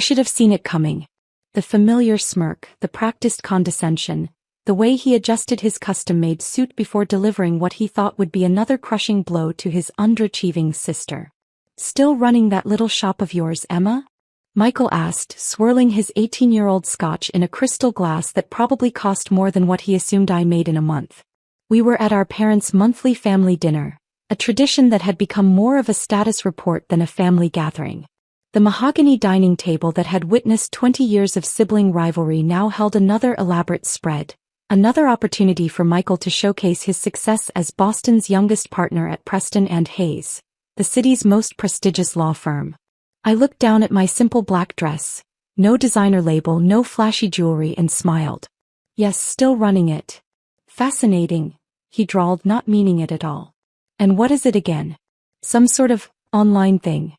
should have seen it coming. The familiar smirk, the practiced condescension, the way he adjusted his custom-made suit before delivering what he thought would be another crushing blow to his underachieving sister. "Still running that little shop of yours, Emma?" Michael asked, swirling his 18-year-old scotch in a crystal glass that probably cost more than what he assumed I made in a month. We were at our parents' monthly family dinner, a tradition that had become more of a status report than a family gathering. The mahogany dining table that had witnessed 20 years of sibling rivalry now held another elaborate spread, another opportunity for Michael to showcase his success as Boston's youngest partner at Preston and Hayes, the city's most prestigious law firm. I looked down at my simple black dress, no designer label, no flashy jewelry, and smiled. "Yes, still running it." "Fascinating," he drawled, not meaning it at all. "And what is it again? Some sort of online thing?"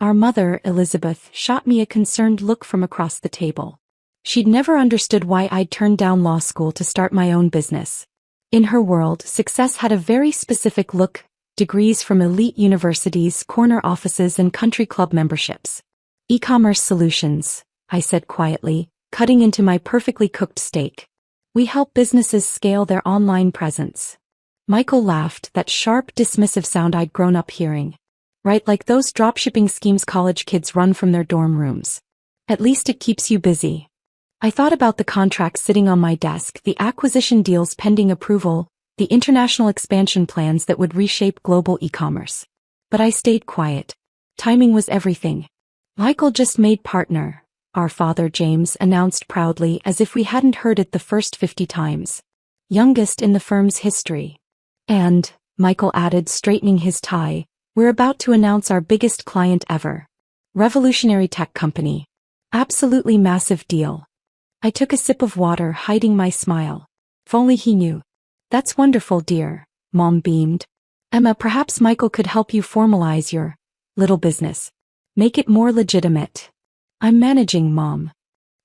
Our mother, Elizabeth, shot me a concerned look from across the table. She'd never understood why I'd turned down law school to start my own business. In her world, success had a very specific look: degrees from elite universities, corner offices, and country club memberships. "E-commerce solutions," I said quietly, cutting into my perfectly cooked steak. "We help businesses scale their online presence." Michael laughed, that sharp, dismissive sound I'd grown up hearing. "Right, like those dropshipping schemes college kids run from their dorm rooms. At least it keeps you busy." I thought about the contracts sitting on my desk, the acquisition deals pending approval, the international expansion plans that would reshape global e-commerce. But I stayed quiet. Timing was everything. "Michael just made partner," our father James announced proudly, as if we hadn't heard it the first 50 times. "Youngest in the firm's history. And," Michael added, straightening his tie, "we're about to announce our biggest client ever. Revolutionary tech company. Absolutely massive deal." I took a sip of water, hiding my smile. If only he knew. "That's wonderful, dear," Mom beamed. "Emma, perhaps Michael could help you formalize your little business. Make it more legitimate." "I'm managing, Mom."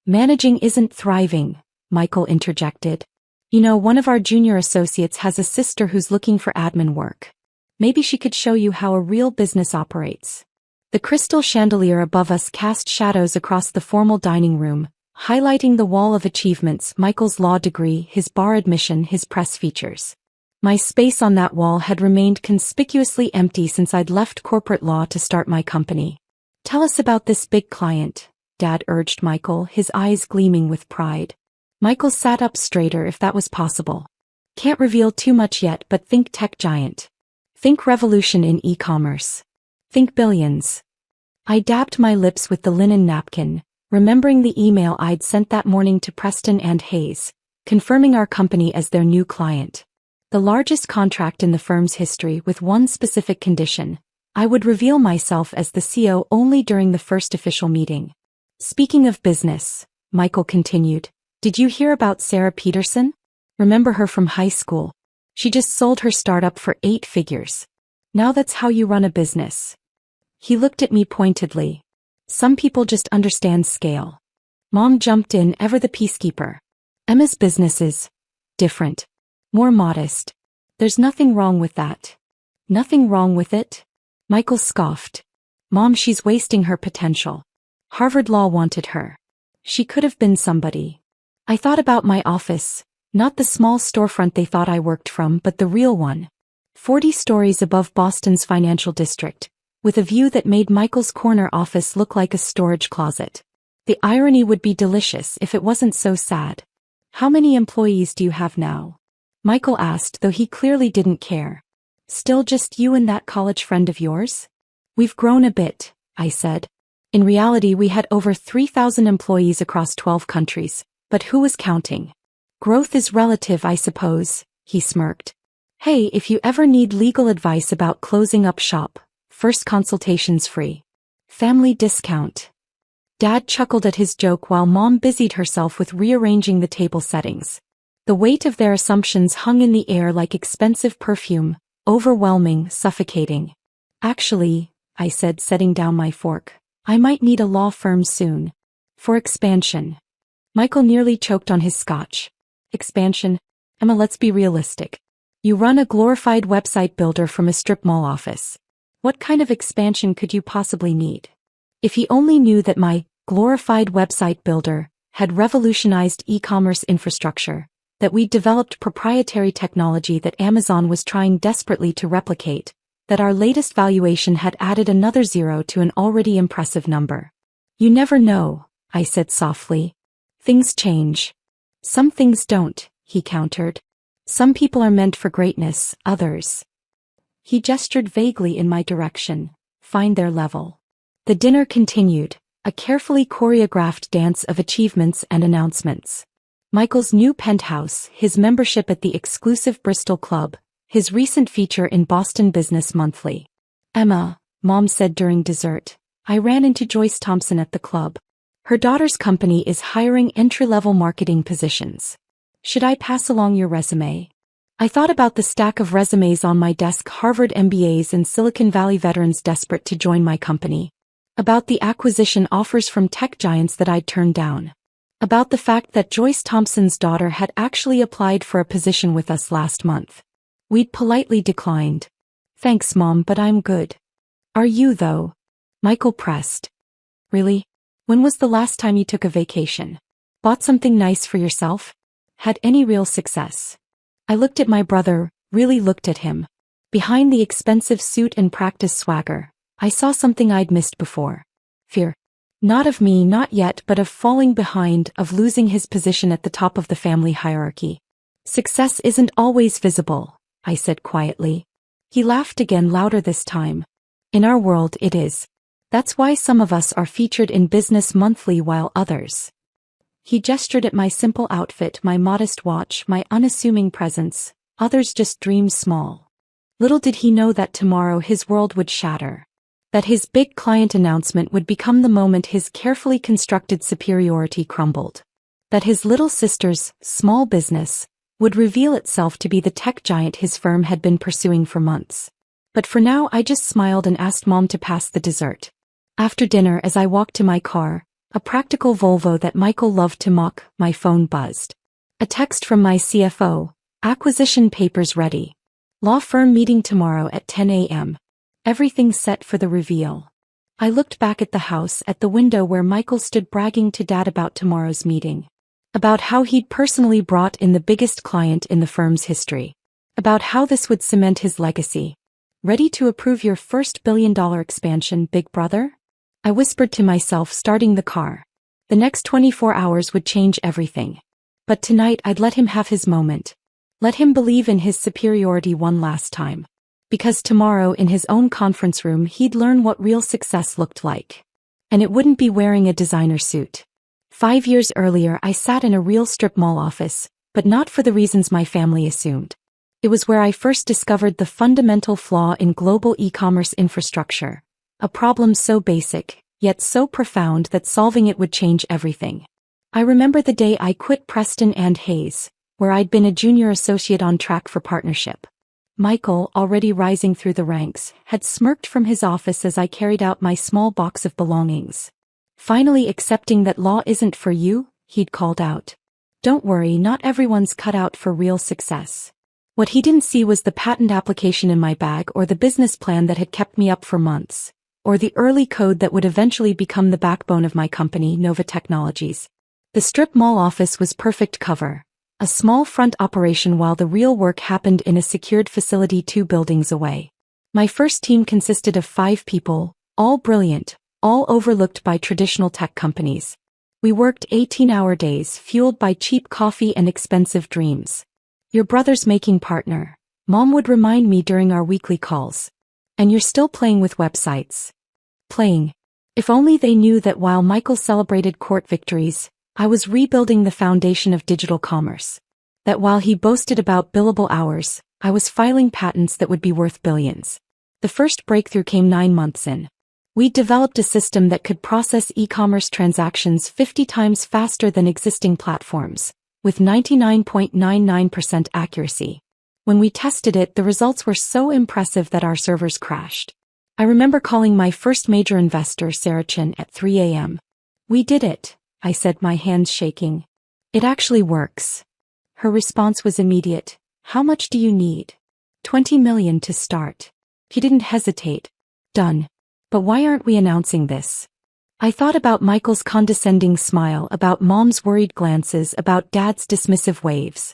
"Managing isn't thriving," Michael interjected. "You know, one of our junior associates has a sister who's looking for admin work. Maybe she could show you how a real business operates." The crystal chandelier above us cast shadows across the formal dining room, highlighting the wall of achievements: Michael's law degree, his bar admission, his press features. My space on that wall had remained conspicuously empty since I'd left corporate law to start my company. "Tell us about this big client," Dad urged Michael, his eyes gleaming with pride. Michael sat up straighter, if that was possible. "Can't reveal too much yet, but think tech giant. Think revolution in e-commerce. Think billions." I dabbed my lips with the linen napkin, remembering the email I'd sent that morning to Preston and Hayes, confirming our company as their new client. The largest contract in the firm's history, with one specific condition: I would reveal myself as the CEO only during the first official meeting. "Speaking of business," Michael continued, "did you hear about Sarah Peterson? Remember her from high school? She just sold her startup for 8 figures. Now that's how you run a business." He looked at me pointedly. "Some people just understand scale." Mom jumped in, ever the peacekeeper. "Emma's business is different. More modest. There's nothing wrong with that." "Nothing wrong with it?" Michael scoffed. "Mom, she's wasting her potential. Harvard Law wanted her. She could have been somebody." I thought about my office, not the small storefront they thought I worked from, but the real one. 40 stories above Boston's financial district, with a view that made Michael's corner office look like a storage closet. The irony would be delicious if it wasn't so sad. "How many employees do you have now?" Michael asked, though he clearly didn't care. "Still just you and that college friend of yours?" "We've grown a bit," I said. In reality, we had over 3,000 employees across 12 countries, but who was counting? "Growth is relative, I suppose," he smirked. "Hey, if you ever need legal advice about closing up shop, first consultation's free. Family discount." Dad chuckled at his joke while Mom busied herself with rearranging the table settings. The weight of their assumptions hung in the air like expensive perfume, overwhelming, suffocating. "Actually," I said, setting down my fork, "I might need a law firm soon. For expansion." Michael nearly choked on his scotch. "Expansion? Emma, let's be realistic. You run a glorified website builder from a strip mall office. What kind of expansion could you possibly need?" If he only knew that my glorified website builder, had revolutionized e-commerce infrastructure, that we'd developed proprietary technology that Amazon was trying desperately to replicate, that our latest valuation had added another zero to an already impressive number. You never know, I said softly. Things change. Some things don't, he countered. Some people are meant for greatness, others. He gestured vaguely in my direction. Find their level. The dinner continued, a carefully choreographed dance of achievements and announcements. Michael's new penthouse, his membership at the exclusive Bristol Club, his recent feature in Boston Business Monthly. Emma, Mom said during dessert, I ran into Joyce Thompson at the club. Her daughter's company is hiring entry-level marketing positions. Should I pass along your resume? I thought about the stack of resumes on my desk, Harvard MBAs and Silicon Valley veterans desperate to join my company. About the acquisition offers from tech giants that I'd turned down. About the fact that Joyce Thompson's daughter had actually applied for a position with us last month. We'd politely declined. Thanks, Mom, but I'm good. Are you, though? Michael pressed. Really? When was the last time you took a vacation? Bought something nice for yourself? Had any real success? I looked at my brother, really looked at him. Behind the expensive suit and practice swagger, I saw something I'd missed before. Fear. Not of me, not yet, but of falling behind, of losing his position at the top of the family hierarchy. Success isn't always visible, I said quietly. He laughed again, louder this time. In our world it is. That's why some of us are featured in Business Monthly while others. He gestured at my simple outfit, my modest watch, my unassuming presence. Others just dream small. Little did he know that tomorrow his world would shatter. That his big client announcement would become the moment his carefully constructed superiority crumbled. That his little sister's small business would reveal itself to be the tech giant his firm had been pursuing for months. But for now I just smiled and asked Mom to pass the dessert. After dinner, as I walked to my car, a practical Volvo that Michael loved to mock, my phone buzzed. A text from my CFO, acquisition papers ready. Law firm meeting tomorrow at 10 a.m. Everything set for the reveal. I looked back at the house, at the window where Michael stood bragging to Dad about tomorrow's meeting. About how he'd personally brought in the biggest client in the firm's history. About how this would cement his legacy. Ready to approve your first billion-dollar expansion, big brother? I whispered to myself, starting the car. The next 24 hours would change everything. But tonight I'd let him have his moment. Let him believe in his superiority one last time. Because tomorrow in his own conference room he'd learn what real success looked like. And it wouldn't be wearing a designer suit. 5 years earlier I sat in a real strip mall office, but not for the reasons my family assumed. It was where I first discovered the fundamental flaw in global e-commerce infrastructure. A problem so basic, yet so profound that solving it would change everything. I remember the day I quit Preston and Hayes, where I'd been a junior associate on track for partnership. Michael, already rising through the ranks, had smirked from his office as I carried out my small box of belongings. Finally accepting that law isn't for you, he'd called out. Don't worry, not everyone's cut out for real success. What he didn't see was the patent application in my bag, or the business plan that had kept me up for months, or the early code that would eventually become the backbone of my company, Nova Technologies. The strip mall office was perfect cover. A small front operation while the real work happened in a secured facility 2 buildings away. My first team consisted of 5 people, all brilliant, all overlooked by traditional tech companies. We worked 18-hour days, fueled by cheap coffee and expensive dreams. Your brother's making partner, Mom would remind me during our weekly calls. And you're still playing with websites. Playing. If only they knew that while Michael celebrated court victories, I was rebuilding the foundation of digital commerce. That while he boasted about billable hours, I was filing patents that would be worth billions. The first breakthrough came 9 months in. We developed a system that could process e-commerce transactions 50 times faster than existing platforms, with 99.99% accuracy. When we tested it, the results were so impressive that our servers crashed. I remember calling my first major investor, Sarah Chin, at 3 a.m. We did it, I said, my hands shaking. It actually works. Her response was immediate. How much do you need? 20 million to start. He didn't hesitate. Done. But why aren't we announcing this? I thought about Michael's condescending smile, about Mom's worried glances, about Dad's dismissive waves.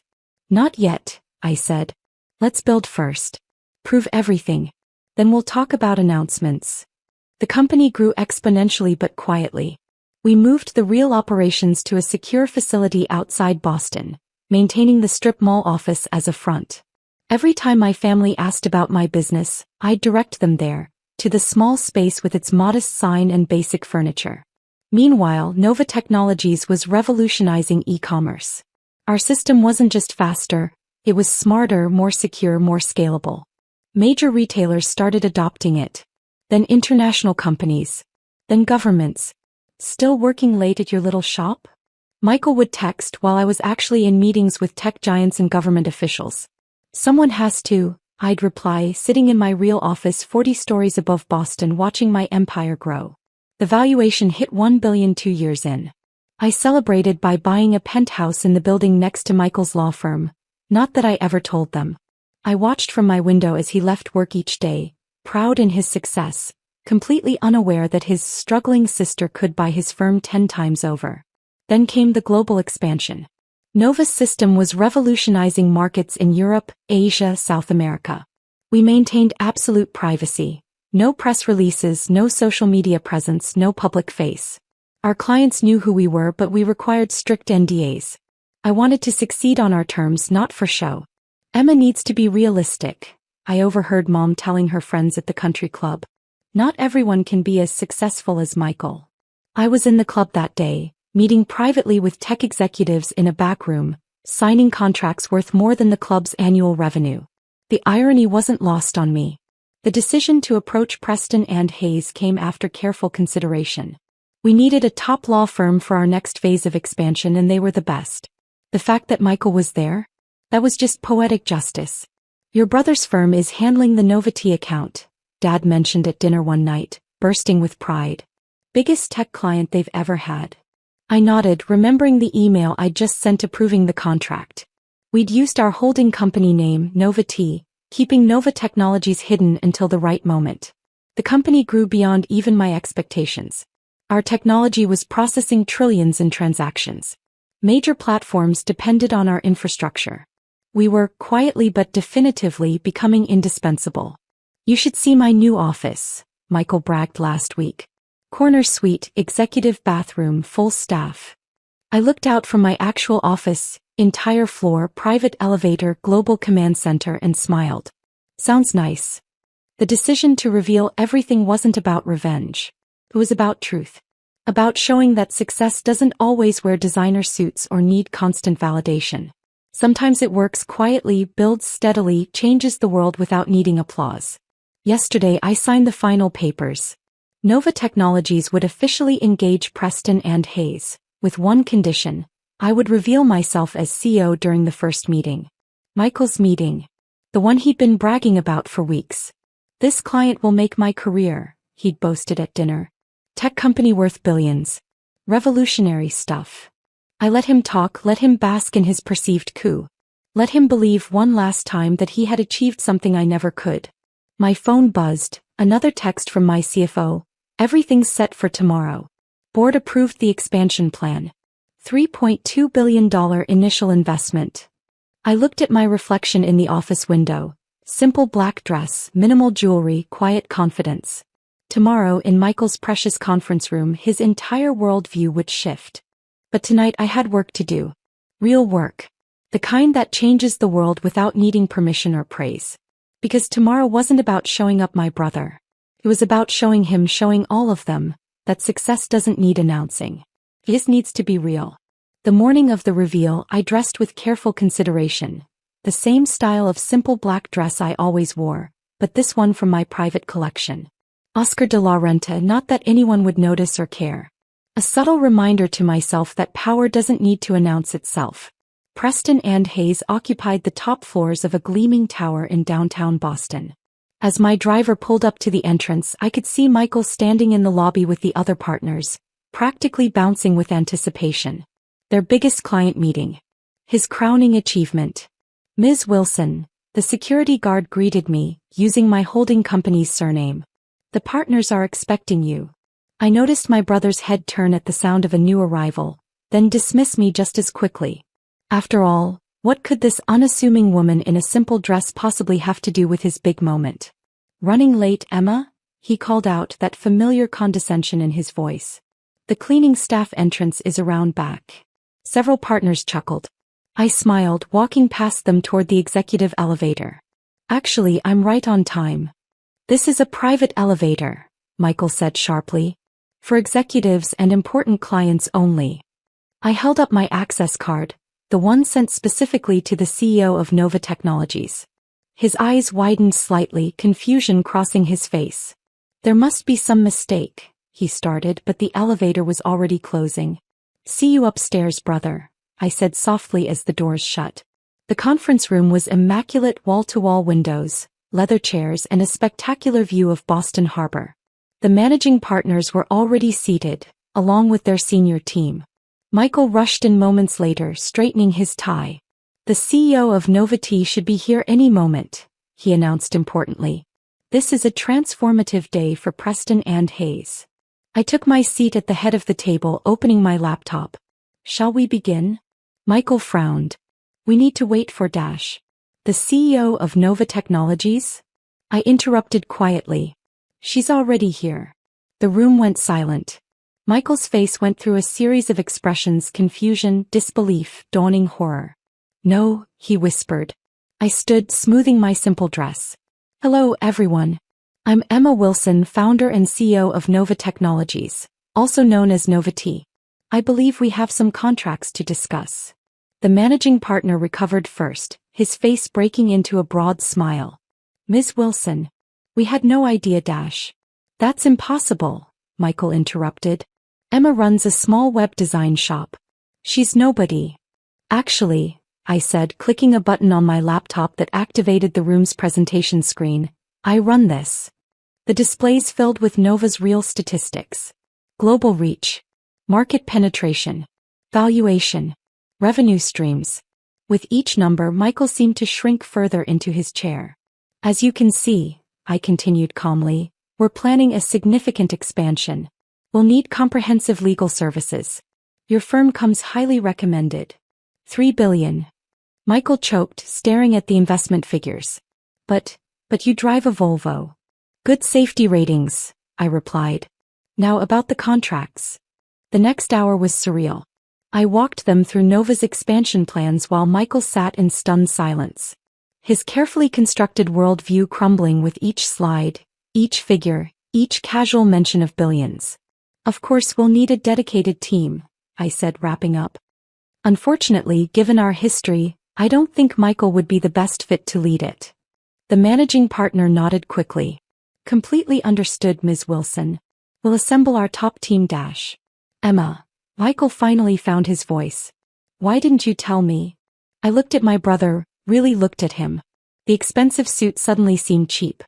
Not yet, I said. Let's build first. Prove everything. Then we'll talk about announcements. The company grew exponentially but quietly. We moved the real operations to a secure facility outside Boston, maintaining the strip mall office as a front. Every time my family asked about my business, I'd direct them there, to the small space with its modest sign and basic furniture. Meanwhile, Nova Technologies was revolutionizing e-commerce. Our system wasn't just faster, it was smarter, more secure, more scalable. Major retailers started adopting it. Then international companies. Then governments. Still working late at your little shop? Michael would text while I was actually in meetings with tech giants and government officials. Someone has to, I'd reply, sitting in my real office 40 stories above Boston watching my empire grow. The valuation hit $1 billion 2 years in. I celebrated by buying a penthouse in the building next to Michael's law firm. Not that I ever told them. I watched from my window as he left work each day, proud in his success, completely unaware that his struggling sister could buy his firm 10 times over. Then came the global expansion. Nova's system was revolutionizing markets in Europe, Asia, South America. We maintained absolute privacy. No press releases, no social media presence, no public face. Our clients knew who we were, but we required strict NDAs. I wanted to succeed on our terms, not for show. Emma needs to be realistic, I overheard Mom telling her friends at the country club. Not everyone can be as successful as Michael. I was in the club that day, meeting privately with tech executives in a back room, signing contracts worth more than the club's annual revenue. The irony wasn't lost on me. The decision to approach Preston and Hayes came after careful consideration. We needed a top law firm for our next phase of expansion, and they were the best. The fact that Michael was there? That was just poetic justice. Your brother's firm is handling the Novity account, Dad mentioned at dinner one night, bursting with pride. Biggest tech client they've ever had. I nodded, remembering the email I'd just sent approving the contract. We'd used our holding company name, Novity, keeping Nova Technologies hidden until the right moment. The company grew beyond even my expectations. Our technology was processing trillions in transactions. Major platforms depended on our infrastructure. We were, quietly but definitively, becoming indispensable. You should see my new office, Michael bragged last week. Corner suite, executive bathroom, full staff. I looked out from my actual office, entire floor, private elevator, global command center, and smiled. Sounds nice. The decision to reveal everything wasn't about revenge. It was about truth. About showing that success doesn't always wear designer suits or need constant validation. Sometimes it works quietly, builds steadily, changes the world without needing applause. Yesterday I signed the final papers. Nova Technologies would officially engage Preston and Hayes, with one condition: I would reveal myself as CEO during the first meeting. Michael's meeting. The one he'd been bragging about for weeks. This client will make my career, he'd boasted at dinner. Tech company worth billions. Revolutionary stuff. I let him talk, let him bask in his perceived coup. Let him believe one last time that he had achieved something I never could. My phone buzzed, another text from my CFO. Everything's set for tomorrow. Board approved the expansion plan. $3.2 billion initial investment. I looked at my reflection in the office window. Simple black dress, minimal jewelry, quiet confidence. Tomorrow, in Michael's precious conference room, his entire worldview would shift. But tonight I had work to do. Real work. The kind that changes the world without needing permission or praise. Because tomorrow wasn't about showing up my brother. It was about showing him, showing all of them, that success doesn't need announcing. It just needs to be real. The morning of the reveal, I dressed with careful consideration. The same style of simple black dress I always wore, but this one from my private collection. Oscar de la Renta, not that anyone would notice or care. A subtle reminder to myself that power doesn't need to announce itself. Preston and Hayes occupied the top floors of a gleaming tower in downtown Boston. As my driver pulled up to the entrance, I could see Michael standing in the lobby with the other partners, practically bouncing with anticipation. Their biggest client meeting. His crowning achievement. Ms. Wilson, the security guard greeted me, using my holding company's surname. The partners are expecting you. I noticed my brother's head turn at the sound of a new arrival, then dismiss me just as quickly. After all, what could this unassuming woman in a simple dress possibly have to do with his big moment? Running late, Emma? He called out, that familiar condescension in his voice. The cleaning staff entrance is around back. Several partners chuckled. I smiled, walking past them toward the executive elevator. Actually, I'm right on time. This is a private elevator, Michael said sharply. For executives and important clients only. I held up my access card, the one sent specifically to the CEO of Nova Technologies. His eyes widened slightly, confusion crossing his face. There must be some mistake, he started, but the elevator was already closing. See you upstairs, brother, I said softly as the doors shut. The conference room was immaculate, wall-to-wall windows, leather chairs, and a spectacular view of Boston Harbor. The managing partners were already seated, along with their senior team. Michael rushed in moments later, straightening his tie. The CEO of Nova T should be here any moment, he announced importantly. This is a transformative day for Preston and Hayes. I took my seat at the head of the table, opening my laptop. Shall we begin? Michael frowned. We need to wait for Dash. The CEO of Nova Technologies? I interrupted quietly. She's already here. The room went silent. Michael's face went through a series of expressions: confusion, disbelief, dawning horror. No, he whispered. I stood, smoothing my simple dress. Hello, everyone. I'm Emma Wilson, founder and CEO of Nova Technologies, also known as Nova T. I believe we have some contracts to discuss. The managing partner recovered first, his face breaking into a broad smile. Ms. Wilson. We had no idea, Dash. That's impossible, Michael interrupted. Emma runs a small web design shop. She's nobody. Actually, I said, clicking a button on my laptop that activated the room's presentation screen, I run this. The displays filled with Nova's real statistics. Global reach. Market penetration. Valuation. Revenue streams. With each number, Michael seemed to shrink further into his chair. As you can see, I continued calmly, we're planning a significant expansion. We'll need comprehensive legal services. Your firm comes highly recommended. $3 billion. Michael choked, staring at the investment figures. But you drive a Volvo. Good safety ratings, I replied. Now about the contracts. The next hour was surreal. I walked them through Nova's expansion plans while Michael sat in stunned silence. His carefully constructed worldview crumbling with each slide, each figure, each casual mention of billions. Of course, we'll need a dedicated team, I said, wrapping up. Unfortunately, given our history, I don't think Michael would be the best fit to lead it. The managing partner nodded quickly. Completely understood, Ms. Wilson. We'll assemble our top team, Dash. Emma. Michael finally found his voice. Why didn't you tell me? I looked at my brother, really looked at him. The expensive suit suddenly seemed cheap.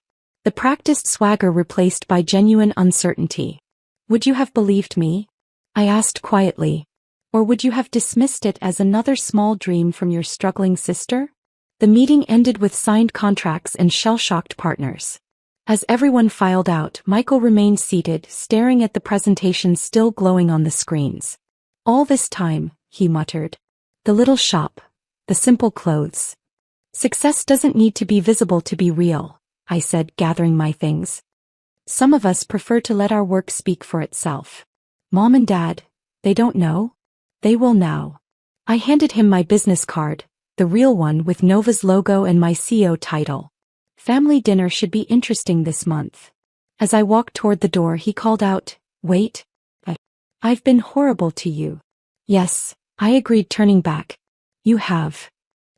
The practiced swagger replaced by genuine uncertainty. Would you have believed me? I asked quietly. Or would you have dismissed it as another small dream from your struggling sister? The meeting ended with signed contracts and shell-shocked partners. As everyone filed out, Michael remained seated, staring at the presentation still glowing on the screens. All this time, he muttered. The little shop. The simple clothes. Success doesn't need to be visible to be real, I said, gathering my things. Some of us prefer to let our work speak for itself. Mom and Dad, they don't know? They will now. I handed him my business card, the real one with Nova's logo and my CEO title. Family dinner should be interesting this month. As I walked toward the door, he called out, Wait. I've been horrible to you. Yes, I agreed, turning back. You have.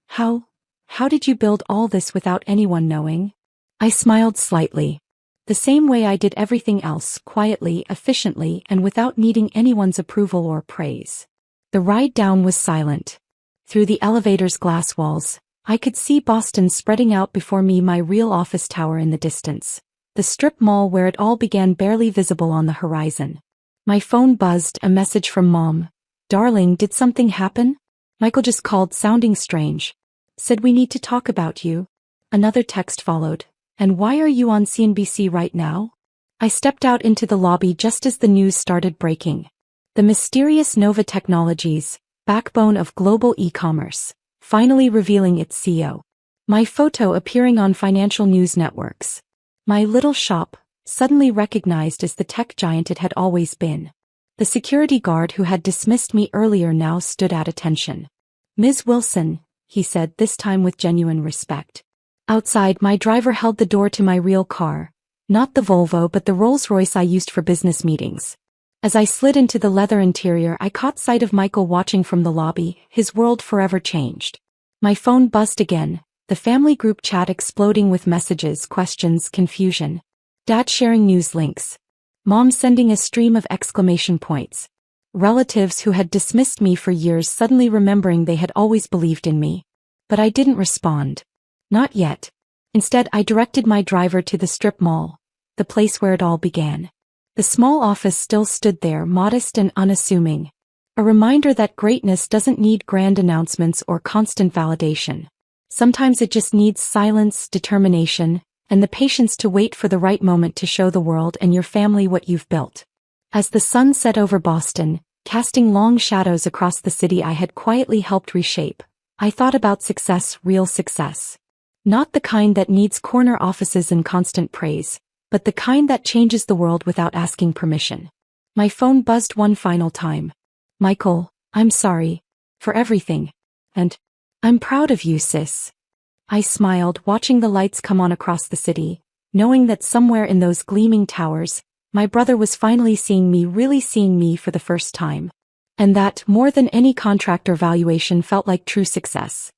How did you build all this without anyone knowing? I smiled slightly. The same way I did everything else, quietly, efficiently, and without needing anyone's approval or praise. The ride down was silent. Through the elevator's glass walls, I could see Boston spreading out before me, my real office tower in the distance. The strip mall where it all began barely visible on the horizon. My phone buzzed, a message from Mom. Darling, did something happen? Michael just called, sounding strange. Said we need to talk about you. Another text followed. And why are you on CNBC right now? I stepped out into the lobby just as the news started breaking. The mysterious Nova Technologies, backbone of global e-commerce, finally revealing its CEO. My photo appearing on financial news networks. My little shop, suddenly recognized as the tech giant it had always been. The security guard who had dismissed me earlier now stood at attention. "Ms. Wilson," he said, this time with genuine respect. Outside, my driver held the door to my real car. Not the Volvo but the Rolls-Royce I used for business meetings. As I slid into the leather interior, I caught sight of Michael watching from the lobby, his world forever changed. My phone buzzed again, the family group chat exploding with messages, questions, confusion. Dad sharing news links. Mom sending a stream of exclamation points. Relatives who had dismissed me for years suddenly remembering they had always believed in me. But I didn't respond. Not yet. Instead, I directed my driver to the strip mall, the place where it all began. The small office still stood there, modest and unassuming. A reminder that greatness doesn't need grand announcements or constant validation. Sometimes it just needs silence, determination, and the patience to wait for the right moment to show the world and your family what you've built. As the sun set over Boston, casting long shadows across the city I had quietly helped reshape, I thought about success, real success. Not the kind that needs corner offices and constant praise, but the kind that changes the world without asking permission. My phone buzzed one final time. "Michael, I'm sorry. For everything. And I'm proud of you, sis." I smiled, watching the lights come on across the city, knowing that somewhere in those gleaming towers, my brother was finally seeing me, really seeing me for the first time. And that, more than any contract or valuation, felt like true success.